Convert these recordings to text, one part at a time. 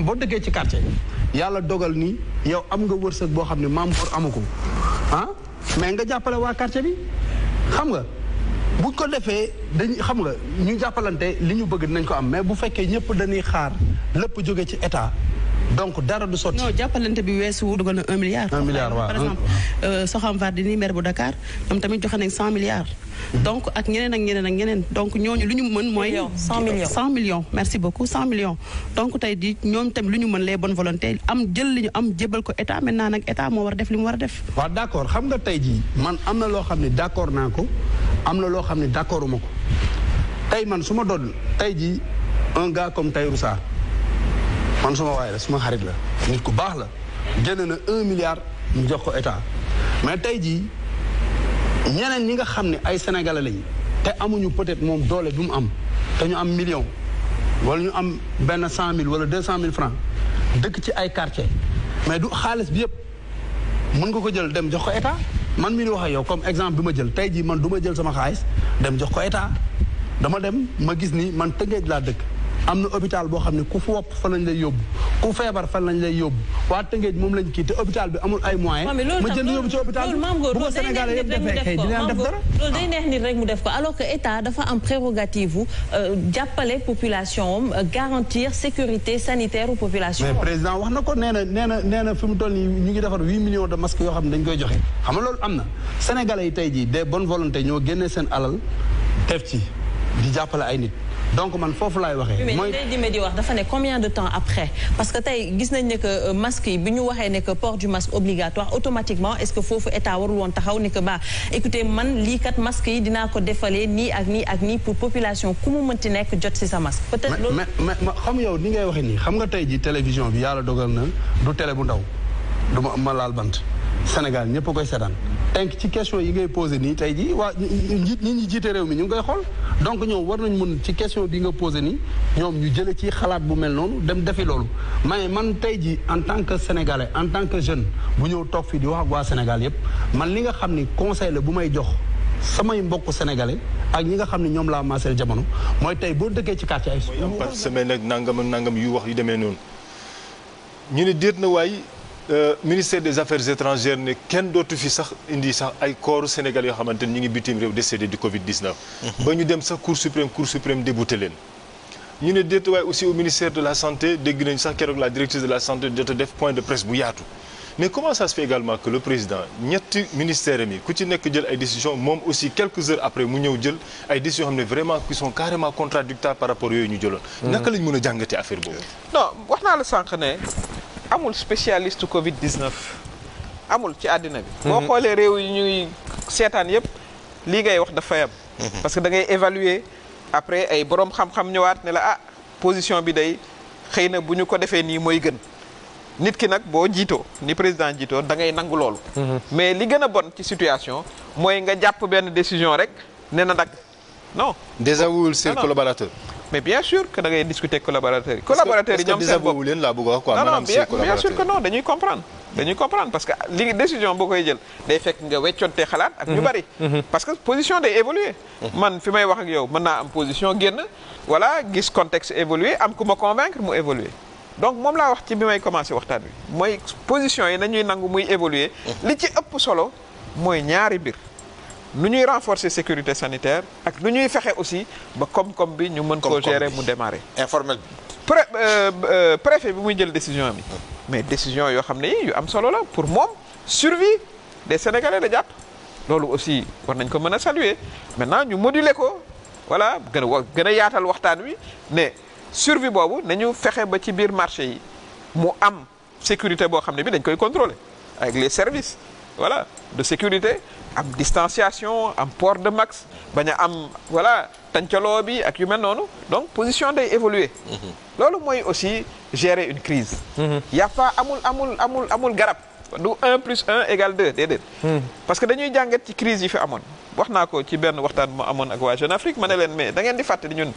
boo dëkkee ci quartier yàlla dogal ni yow am nga wërsëg boo xam ne maam Mor amu ko ah mais nga jàppale waa quartier bi xam nga bu ko defee dañuy xam nga ñu jàppalante li ñu bëgg dinañ ko am mais bu fekkee ñëpp dañuy xaar lépp jóge ci état donc dara du sotti. non jàppalante bi weesu dugal na 1 milliard. 1 milliard waaw par exemple Soham Wardini maire bu Dakar ñoom tamit joxe nañ 100 milliards. donc ak ñeneen ak ñeneen ak ñeneen donc ñooñu lu ñu mën mooy. 100 millions merci beaucoup 100 millions. donc tey di ñoom tamit lu ñu mën les bonnes volontés am jël li ñu am jébal ko état maintenant nag état moo war a def li mu war a def. waaw d' accord xam nga tey jii man am na loo xam ne d' accord naa ko am na loo xam ne d' accorduma ko tey man su ma doon tey jii un gars comme Tahirou Sarr man suma waay la suma xarit la nit ku baax la génn na 1 milliard mu jox ko état mais tey jii ñeneen ñi nga xam ne ay sénégalais lañu te amuñu peut-être moom doole bi mu am te ñu am million wala ñu am benn 100 000 wala 200 000 francs dëkk ci ay quartier mais du xaalis bi yëpp mën nga ko jël dem jox ko état man mi di wax ak yow comme exemple bi ma jël tey jii man du ma jël sama xaalis dem jox ko état dama dem ma gis ni man Tëngéej laa dëkk am na hôpital boo xam ne ku fu wopp fan lañ lay yóbbu ku feebar fan lañ lay yóbbu waa Tëngéej moom lañ kii te hôpital bi amul ay moyens ma jënd yóbbu ci hôpital bi bu ko Sénégal yëpp defee kay dina def dara loolu day neex nit rek mu def ko alors que état dafa am prérogative wu jàppale population am garantir sécurité sanitaire aux populations. mais président wax na ko nee na fi mu toll nii ñu ngi defar 8 millions de masques yoo xam ne dañ koy joxe xam nga loolu am na sénégalais yi tey jii des bonnes volontés ñoo génnee seen alal def ci di jàppale ay nit donc man foofu laay waxee. mooy mais di wax dafa ne combien de temps après parce que tey gis nañ ne que masque yi bi ñu waxee ne que port du masque obligatoire automatiquement est-ce que foofu état warul woon taxaw ne que bah écoutez man lii kat masque yi dinaa ko defalee nii ak nii ak nii pour population ku mu mënti nekk jot ci sa masque. peut-être loolu mais xam yow ni ngay waxee nii xam nga tey ji télévision bi yàlla dogal na du télé bu ndaw du ma laal bant Sénégal ñëpp a koy seetaan tey ci question yi ngay posé nii tey ji waa ñi jiite réew mi ñu ngi koy xool donc ñoom war nañ mën ci question bi nga posé nii ñoom ñu jële ci xalaat bu mel noonu dem defi loolu mais man tey ji en tant que sénégalais en tant que jeune bu ñëw toog fii di wax ak waa Sénégal yëpp man li nga xam ni conseil la bu may jox samay mbokk sénégalais ak ñi nga xam ne ñoom laa maaseel jamono mooy tey boo dëkkee ci quartier ay mooy am par semaine ak nangam yu wax yu demee noonu ñu ne déet na waay ministère des affaires étrangères ne kenn dootu fi sax indi sax ay corps sénégal yoo xamante ni ñu ngi bitim réew décédé du Covid-19. ba ñu dem sax cour suprême débouté leen. ñu ne déet waaye aussi au ministère de la santé dégg nañu sax keroog la directrice de la santé jot a def point de presse bu yaatu. mais comment ça se fait également que le président ñetti ministères yi ku ci nekk jël ay décisions moom aussi quelques heures après mu ñëw jël ay décisions xam ne vraiment qui sont carrément contradictoires par rapport yooyu ñu jëloon. naka lañ mën a jàngatee affaire boobu. non wax naa la sànq ne. amul spécialiste Covid 19 amul ci àddina bi. boo xoolee réew yi ñuy seetaan yëpp lii ngay wax dafay am. parce que da ngay évaluer après ay borom xam-xam ñëwaat ne la ah position bi day xëy na bu ñu ko defee nii mooy gën. nit ki nag boo jiitoo ni président jiitoo da ngay nangu loolu. mais li gën a bon ci situation mooy nga jàpp benn décision rek ne na nag non. désavouer ses collaborateurs. mais bien sûr que da ngay discuter collaborateurs yi. collaborateurs yi ñoom seen bopp leen laa bëgg wax quoi. non bien sûr que non dañuy comprendre. dañuy comprendre parce que li décision boo koy jël day fekk nga weccoonte xalaat ak ñu bari. parce que position day évoluer man fi may wax ak yow mën naa am position génn voilà gis contexte évoluer am ku ma convaincre mu évoluer donc moom laa wax ci bi may commencer waxtaan wi mooy position yi nañuy nangu muy évoluer li ci ëpp solo mooy ñaari mbir nu ñuy renforcer sécurité sanitaire ak nu ñuy fexe aussi ba koom-koom bi ñu mën koo gérer mu démarrer. informel préfet bi muy jël décision bi mais décision yoo xam ne yu am solo la pour moom survie des Sénégalais la jàpp loolu aussi war nañ ko mën a saluer maintenant ñu moduler ko voilà gën a yaatal waxtaan wi ne survie boobu nañu fexe ba ci biir marché yi mu am sécurité boo xam ne bi dañ koy contrôler avec les services voilà de sécurité am distanciation am port de masque bañ a am voilà tàncaloo bi ak yu mel noonu donc position day évoluer loolu mooy aussi gérer une crise y a pas amul garab du 1 plus 1 égale 2 déedéet parce que dañuy jàngat ci crise yi fi amoon wax naa ko ci benn waxtaan mu amoon ak waa Jeune Afrique ma ne leen mais da ngeen di fàttali ñun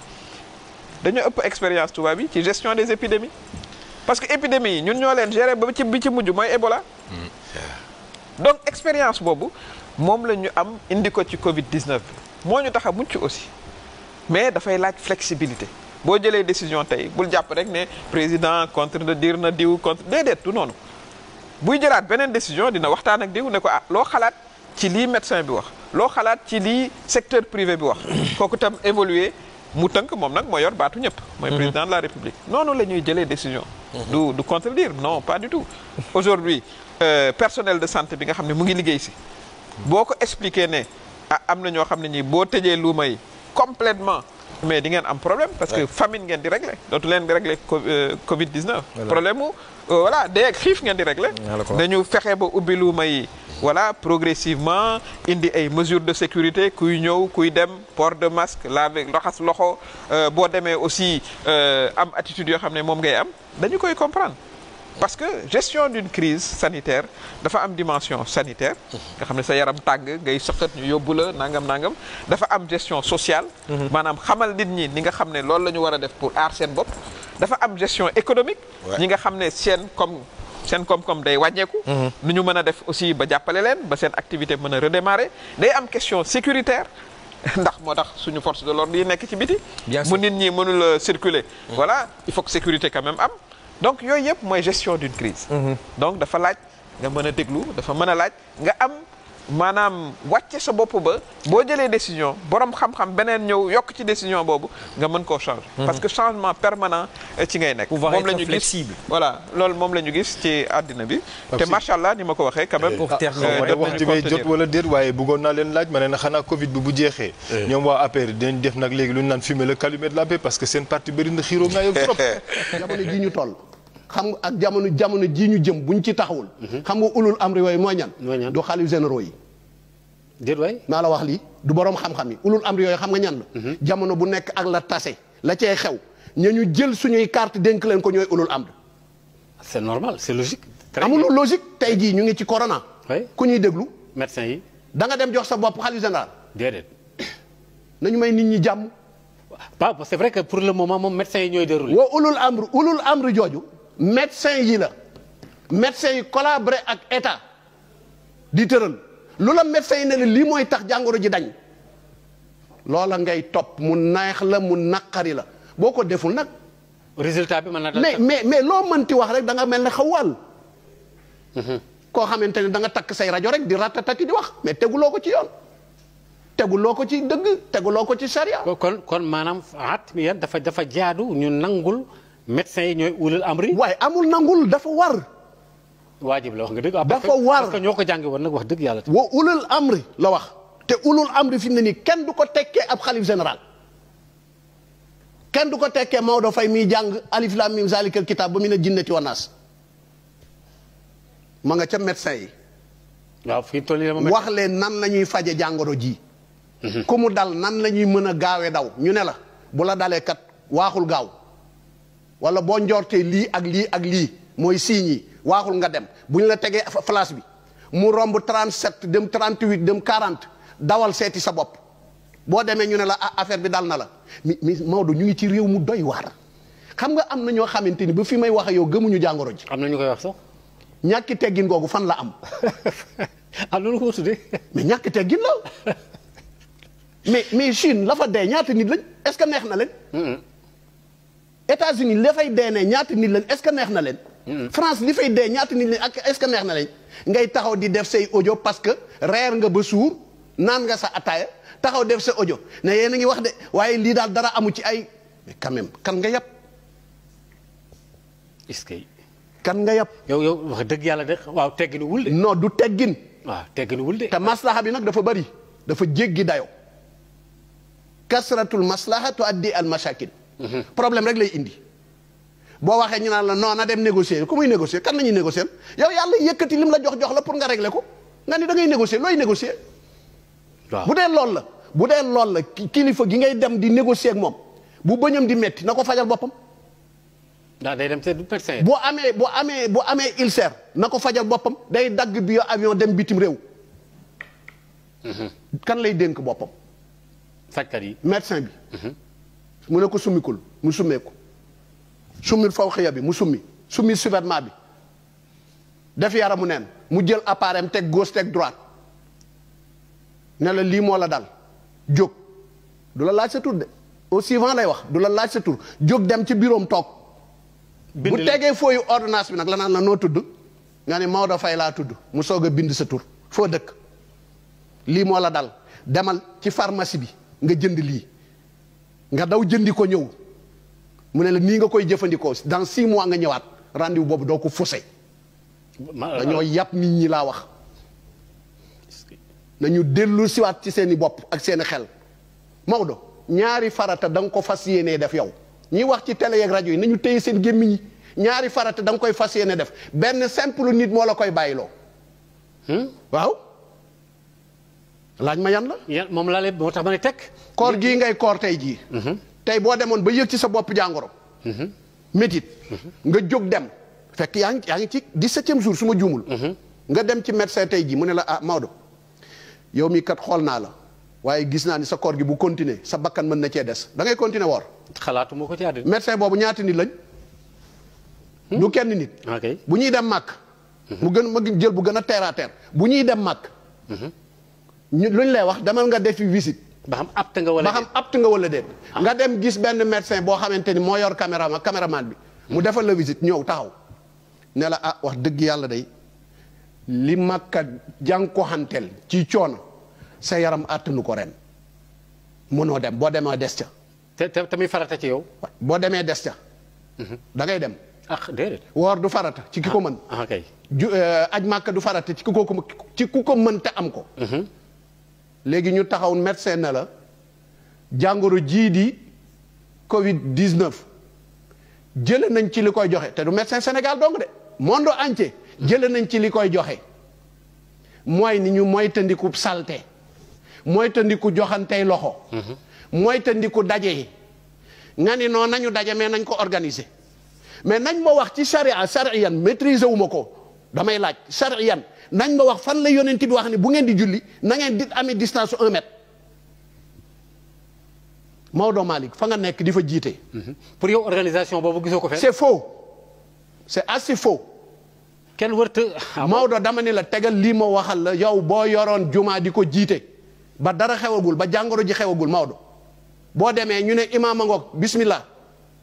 dañoo ëpp expérience tubaab bi ci gestion des épidémies parce que épidémies yi ñun ñoo leen gérer ba bi ci mujj mooy Ebola donc expérience boobu moom la ñu am indi ko ci Covid 19 bi moo ñu tax a mucc aussi mais dafay laaj flexibilité boo jëlee décision tey bul jàpp rek ne président contredire na diw contre déedéet du noonu buy jëlaat beneen décision dina waxtaan ak diw ne ko loo xalaat ci lii médecin bi wax loo xalaat ci lii secteur privé bi wax kooku tam évoluer mu tënk moom nag moo yor baatu ñëpp mooy président de la république noonu la ñuy jëlee décision du contredire non pas du tout aujourd'hui personnel de santé bi nga xam ne mu ngi liggéey si boo ko expliqué ne am na ñoo xam ne ñi boo tëjee luuma yi complètement mais di ngeen am problème parce que famine ngeen di régler dootu leen di régler Covid 19 problème mu voilà dee ak xiif ngeen di régler dañu fexe ba ubbi luuma yi voilà progressivement indi ay mesures de sécurité kuy ñëw kuy dem port de masque laver raxas loxo boo demee aussi am attitude yoo xam ne moom ngay am dañu koy comprendre parce que gestion d'une crise sanitaire dafa am dimension sanitaire nga xam ne sa yaram tàng ngay sëqat ñu yóbbu la nangam dafa am gestion sociale maanaam xamal nit ñi ni nga xam ne loolu la ñu war a def pour aar seen bopp dafa am gestion économique ñi nga xam ne seen koom-koom day wàññeeku nu ñu mën a def aussi ba jàppale leen ba seen activité mën a redémarrer day am question sécuritaire ndax moo tax suñu force de l'ordre yi nekk ci biti mu nit ñi mënul circuler voilà il faut que sécurité quand même am donc yooyu yëpp mooy gestion d'une crise donc dafa laaj nga mën a déglu dafa mën a laaj nga am maanaam wàcce sa bopp ba boo jëlee décision borom xam-xam beneen ñëw yokk ci décision boobu nga mën koo changer parce que changement permanent ci ngay nekk moom la ñu gis voilà loolu moom la ñu gis ci àddina bi te macha allah ni ma ko waxee quand même wax ji may jot wala déet waaye bëggoon naa leen laaj ma ne na xanaa Covid bi bu jeexee ñoom waa APR dañ def nag léegi lu ñu naan fumer le calumet de la paix parce que seen parti bëri na xiiroo naa yow trop jamono ji ñu toll xam nga ak jamono ji ñu jëm buñ ci taxawul xam nga ulul amri yooyu mooy ñan du xalif généraux yi déet waay maa la wax lii du boroom xam-xam yi ulul amri yooyu xam nga ñan la jamono bu nekk ak la tase la cee xew ñu jël suñuy carte dénk leen ko ñooy ulul amri c'est normal c'est logique amul logique tey jii ñu ngi ci corona ku ñuy déglu médecin yi da nga dem jox sa bopp xalif général déedéet nañu may nit ñi jàmm pas c'est vrai que pour le moment moom médecin yi ñooy déroulé woo ulul amri jooju médecin yi la médecin yi collaboré ak état di tëral lu la médecin yi ne la lii mooy tax jàngoro ji dañ loola ngay topp mu neex la mu naqari la boo ko deful nag résultat bi mën na mais loo mënti wax rek da nga mel ne xawal koo xamante ne da nga takk say rajo rek di ratatati di wax mais teguloo ko ci yoon teguloo ko ci dëgg teguloo ko ci charia kon maanaam yéen dafa jaadu ñu nangul médecins yi ñooy ulul amri waaye amul nangul dafa war waajib la wax nga dëgg dafa war parce que ñoo ko jàngi woon nag wax dëgg yàlla wa ulul amri la wax te ulul amri fi mu ne nii kenn du ko tekkee ab xalif général kenn du ko tekkee Maodo Faye miy jàng alif lam mim zalikal kitab ba mu ne jinnati wanaas ma nga ca médecin yi waaw fii toll nii wax leen nan la ñuy faje jàngoro ji ku mu dal nan la ñuy mën a gaawee daw ñu ne la bu la dalee kat waaxul gaaw wala boo njortee lii ak lii ak lii mooy signes yi waaxul nga dem bu ñu la tegee flash bi mu romb 37 dem 38 dem 40 dawal seeti sa bopp boo demee ñu ne la affaire bi dal na la mi Maodo ñu ngi ci réew mu doy waar xam nga am na ñoo xamante ni ba fi may wax ak yow gëmuñu jàngoro ji. am na ñu koy wax sax. ñàkki teggin googu fan la am. am loolu ko tuddee. mais ñàkki teggin la mais Chine la fa dee ñaata nit lañ est-ce que neex na leen. États-Unis la fay dee ne ñaata nit lañ est-ce que neex na leen. France li fay dee ñaata nit lañ ak est-ce que neex na leen ngay taxaw di def say audio parce que reer nga ba suur naan nga sa ataaya taxaw def sa audio ne yéen a ngi wax de waaye lii daal dara amu ci ay mais quand même kan nga yàpp. est-ce que. kan nga yàpp. yow wax dëgg yàlla de waaw tegginuwul de. non du teggin. waaw tegginuwul de. te maslaha bi nag dafa bari dafa jéggi dayo kasratul maslaha tuaddi al mashakil. problème rek lay indi. boo waxee ñu naan la non na dem négocier ku muy négocier kan la ñuy négocier yow yàlla yëkkati lim la jox la pour nga régler ko nga ni da ngay négocier looy négocier. waaw bu dee lool la kilifa gi ngay dem di négocier ak moom bu bëñam di metti na ko fajal boppam. daa day dem seen médecin. boo amee ulcère na ko fajal boppam day dagg bi avion dem bitim réew. kan lay dénk boppam. fajkat yi médecin bi. mu ne ko summikul mu summeeku. summil faw xëya bi mu summi survêtement bi def yaramu neen mu jël appareil teg gauche teg droite ne la lii moo la dal jóg du la laaj sa tur de au suivant lay wax du la laaj sa tur jóg dem ci bureau am toog. bu tegee fooyu ordonnance bi nag la naan la noo tudd nga ne Maodo Faye laa tudd mu soog a bind sa tur foo dëkk lii moo la dal demal ci pharmacie bi nga jënd lii nga daw jëndi ko ñëw mu ne la nii nga koy jëfandikoo dans 6 mois nga ñëwaat rendez-vous boobu doo ko faussé dañoo yàpp nit ñi laa wax nañu dellu siwaat ci seeni bopp ak seeni xel Maodo ñaari farata da nga ko fas yéenee def yow ñi wax ci télé yeeg rajo yi nañu téye seen gémmiñ yi ñaari farata da nga koy fas yéene def benn simple nit moo la koy bàyyiloo waaw laaj ma yan la moom laa leen moo tax ma ne teg koor gii ngay koor tey jii tey boo demoon ba yëg ci sa bopp jàngoro métit nga jóg dem fekk yaa ngi ci 17e jour su ma juumul nga dem ci médecin tey jii mu ne la ah Maodo yow mi kat xool naa la waaye gis naa ni sa koor gi bu continuer sa bakkan mën na cee des da ngay continuer woor xalaatu moo ko ci àddina médecin boobu ñaati nit lañ du kenn nit bu ñuy dem màkk mu gën ma jël bu gën a terre à terre bu ñuy dem màkk luñ lay wax demal nga defi visite ba xam apte nga wala déet nga dem gis benn médecin boo xamante ni moo yor caméraman bi mu defal la visite ñëw taxaw ne la ah wax dëgg yàlla day li màkka jànkuwanteel ci coono sa yaram àttanu ko ren mënoo dem boo demee des ca te tamit farata ci yow boo demee des ca da ngay dem déedéet woor du farata ci ki ko mën kay aj màkka du farata ci ku ko mën te am ko léegi ñu taxaw médecin ne la jàngoro jii di Covid 19 jële nañ ci li koy joxe te du médecin Sénégal dong de monde entier jële nañ ci li koy joxe mooy ni ñu moytandiku salte moytandiku joxantey loxo moytandiku daje yi nga ni noonu nañu daje mais nañ ko organiser mais nañ ma wax ci chariyan maîtriser wu ma ko damay laaj chariyan nañ ma wax fan la yonent bi wax ni bu ngeen di julli na ngeen di amee distance 1 mètre Maodo Malick fa nga nekk di fa jiite. pour yow organisation boobu gisoo ko fenn. c'est faux c'est assez faux. kenn wërta Maodo dama ni la tegal lii ma waxal la yow boo yoroon jumaa di ko jiite ba dara xewagul ba jàngoro ji xewagul Maodo boo demee ñu ne imaam a ngoog bismillah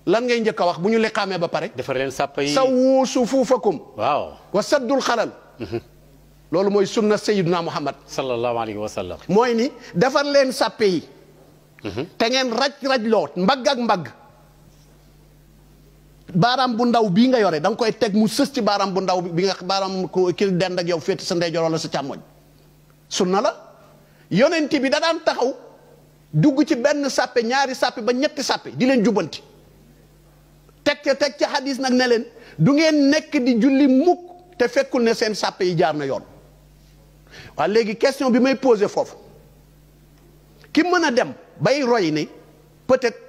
lan ngay njëkk a wax bu ñu liqaamee ba pare. defar leen sàppa yi sawwu sufuufakum. waaw wa saddul xalal. loolu mooy sunna sayyiduna Muhammad. sallallahu alayhi wa sallam. mooy ni defar leen sàppe yi. te ngeen raj loo mbagg ak mbagg. baaraam bu ndaw bii nga yore da nga koy teg mu sës ci baaraam bu ndaw bi nga baaraam ko kii dend ak yow féeti sa ndeyjoor wala sa càmmoñ. sunna la yonent bi da daan taxaw dugg ci benn sàppe ñaari sàppe ba ñetti sàppe di leen jubbanti. teg ci hadis nag ne leen du ngeen nekk di julli mukk te fekkul ne seen sàppe yi jaar na yoon. waaye léegi question bi may posé foofu ki mën a dem bay roy ni peut-être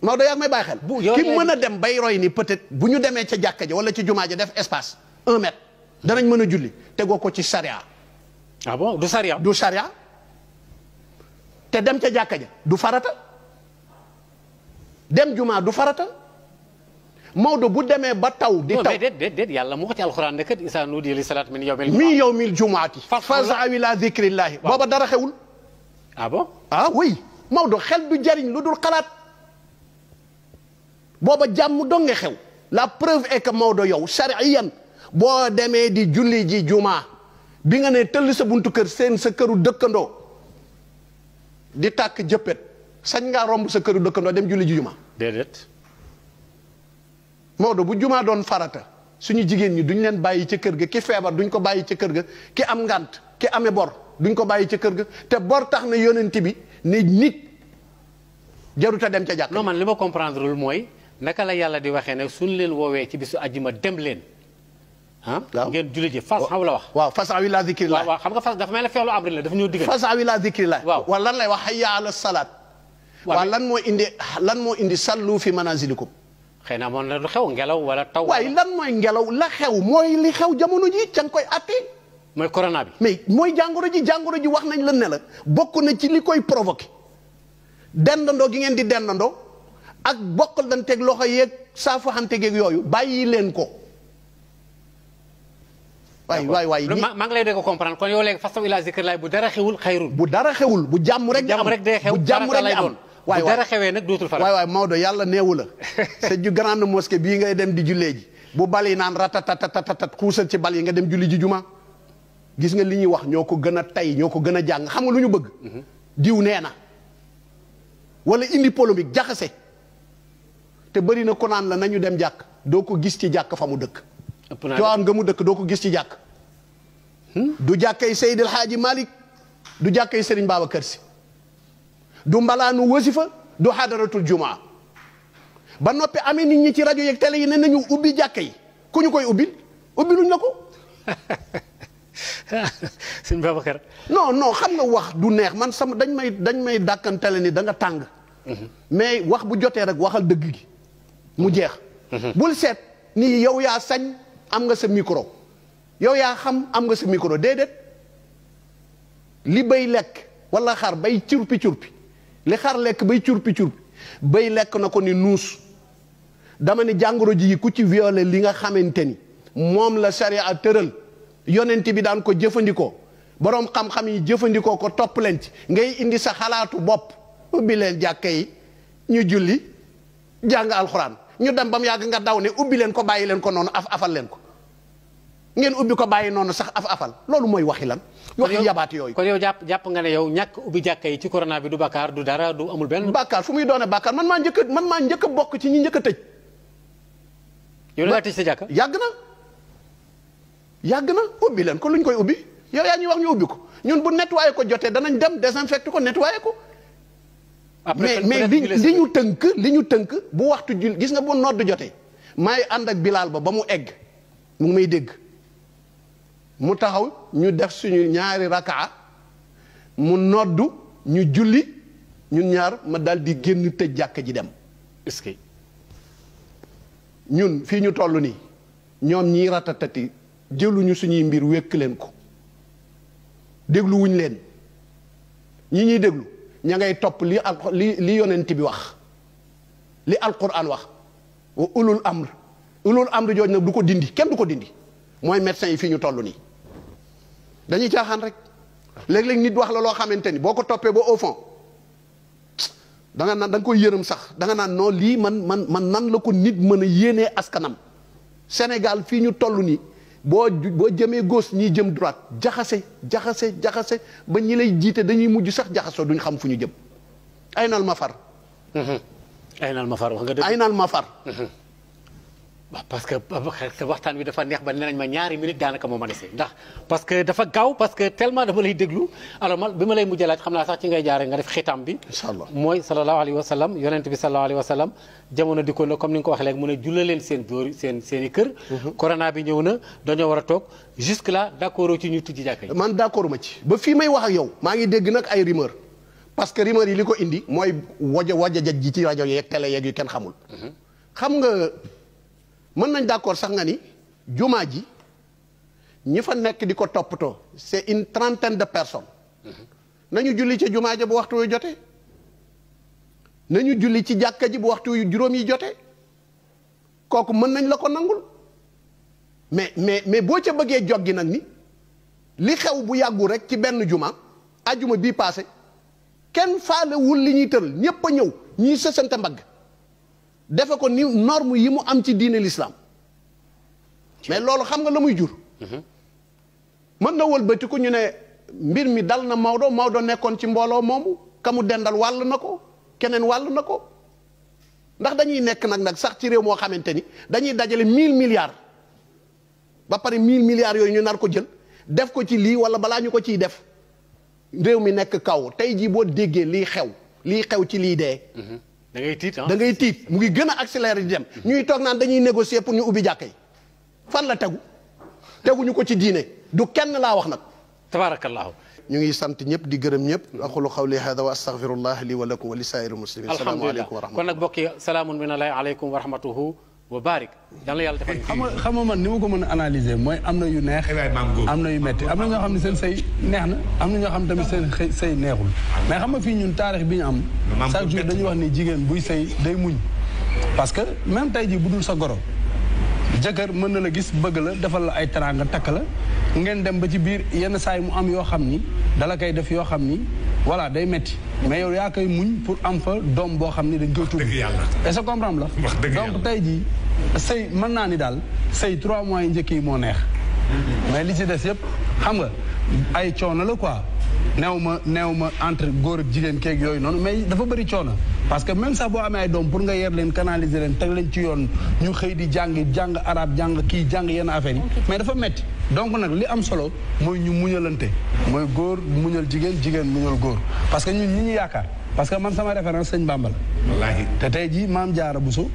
Maodo yaa ngi may bàyyi xel. ki mën a dem bay roy ni peut-être bu ñu demee ca jàkka ja wala ci jumaa ja def espace 1 mètre danañ mën a julli tegoo ko ci charia. ah bon du charia. du charia te dem ca jàkka ja du farata dem jumaa du farata Maodo bu demee ba taw. di taw non mais déet yàlla moo ko ci alxuraan ne kat isa nuudiya li salaat min yawmil jumaati. fas'aw ila zikrillahi. booba dara xewul. ah bon ah oui Maodo xel du jariñ lu dul xalaat. booba jàmm donge xew la preuve est que Maodo yow shariyan boo demee di julli ji jumaa bi nga ne tëll sa buntu kër seen sa këru dëkkandoo di tàkk jëppet sañ ngaa romb sa këru dëkkandoo dem julli ji jumaa. déedéet. Maodo bu jumaa doon farata suñu jigéen ñi duñ leen bàyyi ca kër ga ki feebar duñ ko bàyyi ca kër ga ki am ngànt ki amee bor duñ ko bàyyi ca kër ga te bor tax na yonent bi ne nit jaruta dem ca jàkk. non man li ma comprendre lul mooy naka la yàlla di waxee ne suñ leen woowee ci bisu àjjuma dem leen. waaw ngeen julli ji fas xaw la wax. waaw fas'aw ila zikrillah. waaw xam nga fas dafa mel ne feelu amri la dafa ñëw digal. fas'aw ila zikrillah. waaw wala lan lay wax hayya ala salaat. waaw lan moo indi sallu fi manazilikum. xëy na amoon na lu xew ngelaw wala taw. waaye lan mooy ngelaw la xew mooy li xew jamono ji ca nga koy atte. mooy corona bi. mais mooy jàngoro ji wax nañ la ne la bokk na ci li koy provoqué dendandoo gi ngeen di dendandoo ak bokkal danteeg loxo yeeg saafu xanteeg yooyu bàyyi leen ko. waay maa ngi lay dégg comprendre kon yow léegi façon ila zikrillah bu dara xewul xayrun. bu dara xewul bu jàmm rek. bu jàmm rek day xew bu jàmm rek day am waay dara xewee nag dootul faral. waay Maodo yàlla neewu la sa ju grande mosquée bii ngay dem di jullee ji bu bal yi naan ratatatatat xuusal ci bal yi nga dem julli ji juma gis nga li ñuy wax ñoo ko gën a tay ñoo ko gën a jàng xam nga lu ñu bëgg. diw nee na wala indi polémique jaxase te bëri na ko naan la nañu dem jàkk doo ko gis ci jàkk fa mu dëkk. Tiwaawan nga mu dëkk doo ko gis ci jàkk. du jàkkay Seydil Hadji Malick du jàkkay Serigne Babacar Sy du mbalaanu wasifa du xadaratul jumaa ba noppi amee nit ñi ci rajo yeeg télé yi ne nañu ubbi jàkka yi ku ñu koy ubbil ubbiluñ la ko. sëñ Babacar. non xam nga wax du neex man sama dañ may dàkkantele ni da nga tàng. mais wax bu jotee rek waxal dëgg gi mu jeex. bul seet ni yow yaa sañ am nga sa micro yow yaa xam am nga sa micro déedéet li bay lekk wala xar bay curpi li xar lekk bay curpi bay lekk na ko ni nuus dama ni jàngoro ji ku ci violé li nga xamante ni moom la sharia tëral yonent bi daan ko jëfandikoo boroom xam-xam yi jëfandikoo ko topp leen ci ngay indi sa xalaatu bopp ubbi leen jàkka yi ñu julli jàng alxuraan ñu dem ba mu yàgg nga daw ne ubbi leen ko bàyyi leen ko noonu afal leen ko ngeen ubbi ko bàyyi noonu sax afal loolu mooy waxi lan waxi yabaat yooyu. kon yow jàpp nga ne yow ñàkk ubbi jàkka yi ci corona bi du bakkaar du dara du amul benn. bakkaar fu muy doone bakkaar man maa njëkk a bokk ci ñi njëkk a tëj. yow da ngaa tëj sa jàkka. yàgg na ubbi leen ko luñ koy ubbi yow yaa ñuy wax ñu ubbi ko ñun bu nettoyé ko jotee danañ dem désinfecté ko nettoyé ko. mais li ñu tënk bu waxtu jul gis nga bu nodd jotee maay ànd ak bilaal ba mu egg mu ngi may dégg mu taxaw ñu def suñu ñaari rakaa mu noddu ñu julli ñun ñaar ma daal di génn tëj jàkk ji dem. est-ce que ñun fii ñu toll nii ñoom ñii ratatati jëluñu suñuy mbir wékk leen ko dégluwuñ leen ñuy déglu ña ngay topp li yonent bi wax li alquran wax wa ulul amr jooj nag du ko dindi kenn du ko dindi mooy médecin yi fii ñu toll nii dañuy caaxaan rek léeg-léeg nit wax la loo xamante ni boo ko toppee ba au fond da nga koy yërëm sax da nga naan non lii man nan la ko nit mën a yéenee askanam Sénégal fii ñu toll nii boo jëmee gauche ñiy jëm droite jaxase ba ñi lay jiite dañuy mujj sax jaxasoo duñ xam fu ñu jëm aynal mafar. aynal mafar wax nga dëgg. aynal mafar. waaw parce que waxtaan wi dafa neex ba nee nañ ma ñaari minute daanaka moo ma dese ndax parce que dafa gaaw parce que tellement dama lay déglu alors man bi ma lay mujj laaj xam naa sax ci ngay jaaree nga def xitam bi. incha allah mooy sallallahu alayhi wa sallam yonent bi sallallahu alayhi wa sallam jamono dikkoon na comme ni nga ko waxee léegi mu ne julla leen seen dóor seen i kër. corona bi ñëw na dañoo war a toog jusque là d' accord ci ñu tijji jàkka yi. man d' accord ma ci ba fii may wax ak yow maa ngi dégg nag ay rumeur parce que rumeur yi li ko indi mooy waja ji ci rajo yeeg télé yeeg yu kenn xamul. xam nga. mën nañ d'accord sax nga ni jumaa ji ñi fa nekk di ko toppatoo c'est une trentaine de personnes nañu julli ci jumaa ji bu waxtu yu jotee nañu julli ci jàkka ji bu waxtu yu juróom yi jotee kooku mën nañ la ko nangul mais boo ca bëggee joggi nag ni li xew bu yàggu rek ci benn juma ajjuma bii passé kenn faalewul li ñuy tëral ñépp a ñëw ñiy sësante mbagg defe ko ni norme yi mu am ci diine l'islam mais loolu xam nga la muy jur mën na wëlbati ko ñu ne mbir mi dal na Maodo nekkoon ci mbooloo moomu ka mu dendal wàll na ko keneen wàll na ko ndax dañuy nekk nag sax ci réew moo xamante ni dañuy dajale 1000 milliards ba pare 1000 milliards yooyu ñu nar ko jël def ko ci lii wala balaa ñu ko ciy def réew mi nekk kaw tey jii boo déggee lii xew ci lii dee da ngay tiit da ngay tiit mu ngi gën a accéléré di dem ñuy toog naan dañuy négocier pour ñu ubbi jàkka yi fan la teguñu ko ci diine du kenn laa wax nag tabarakallahu ñu ngi sant ñëpp di gërëm ñëpp aqulu qawli hada wa astaghfirullah li wa lakum wa li saa'iri muslimin asalaamaaleykum wa rahmatulah kon nag mbokk yi salaamun minallahi aleykum wa rahmatuhu wa barik yàlla defal xam nga man ni ma ko mën a analyser mooy am na yu neex am na yu metti am na ñoo xam ne seen sëy neex na am na ñoo xam tamit seen sëy neexul mais xam nga fii ñun taarix bi ñu am chaque jour dañuy wax ni jigéen buy sëy day muñ parce que même tey jii bu dul sa goro jëkkër mën na la gis bëgg la defal la ay teraanga takk la ngeen dem ba ci biir yenn saa yi mu am yoo xam ni dala koy def yoo xam ni voilà day metti mais yow yaa koy muñ pour am fa doom boo xam ni dañ koy tudd. et ça comprendre la. donc tey jii sëy mën naa ni daal sëy 3 mois yi njëkk yi moo neex. mais li ci des yëpp xam nga ay coono la quoi. neew ma entre góor ak jigéen keeg yooyu noonu mais dafa bëri coono parce que même sax boo amee ay doom pour nga yer leen canaliser leen teg leen ci yoon ñu xëy di jàng arabe jàng kii jàng yenn affaires yi mais dafa metti donc nag li am solo mooy ñu muñalante mooy góor muñal jigéen muñal góor parce que ñun ñi ñu yaakaar parce que man sama référence sëñ Bamba la wallaahi te tey jii Maam Jaara Buso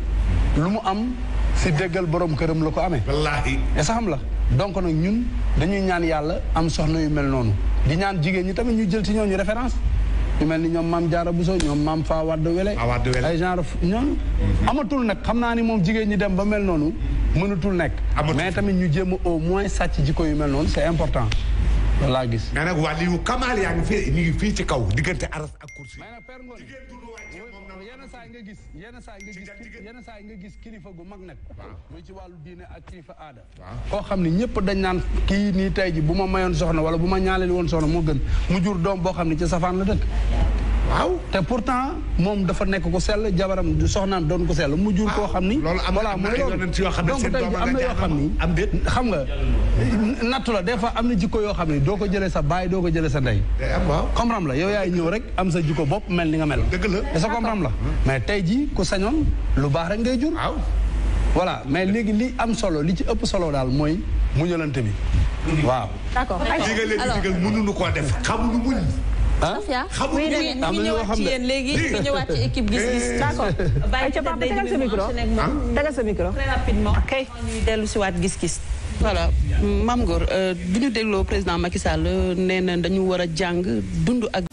lu mu am si déggal borom këram la ko amee wallaahi et sax xam la donc nag ñun dañuy ñaan yàlla am soxna yu mel noonu di ñaan jigéen ñi tamit ñu jël ci ñooñu référence ñu mel ni ñoom Maam Jaara Buso ñoom Maam Fa Wade Wele ay genre ñooñu amatul nag xam naa ni moom jigéen ñi dem ba mel noonu mënatul nekk mais tamit ñu jéem a au moins sàcc jikko yu mel noonu c'est important loolu laa gis mais nag waa liu Kamal yaa ngi fii ñu ngi fii ci kaw diggante aras ak kursi yenn saa yi nga gis kilifa gu mag nag muy ci wàllu diine ak kilifa aada koo xam ne ñëpp dañ naan kii nii tey ji bu ma mayoon soxna wala bu ma ñaaleel woon soxna moo gën mu jur doom boo xam ne ci safaan la dëkk waaw te pourtant moom dafa nekk ko sell jabaram soxnaam doon ko sell mu jur koo xam ni voilà mooy loolu donc tey ji am na yoo xam ni xam nga nattu la des fois am na jikko yoo xam ni doo ko jëlee sa baay doo ko jëlee sa ndey comprendre la yow yaay ñëw rek am sa jikko bopp mel ni nga mel dëgg la est-ce que comprendre la mais tey ji ku sañoon lu baax rek ngay jur voilà mais léegi li am solo li ci ëpp solo daal mooy muñalante bi waaw d'accord digal leen digal mënuñu koo def xamuñu muñ Safia oui ñu ñëwaat ci yéen léegi ñu ñëwaat ci équipe gis-gis. d'accord ay ca Pape tegal sa micro tegal sa micro très rapidement ñuy dellu si waat gis-gis. voilà Mame Ngor bu ñu dégloo président Macky Sall nee na dañu war a jàng dund ak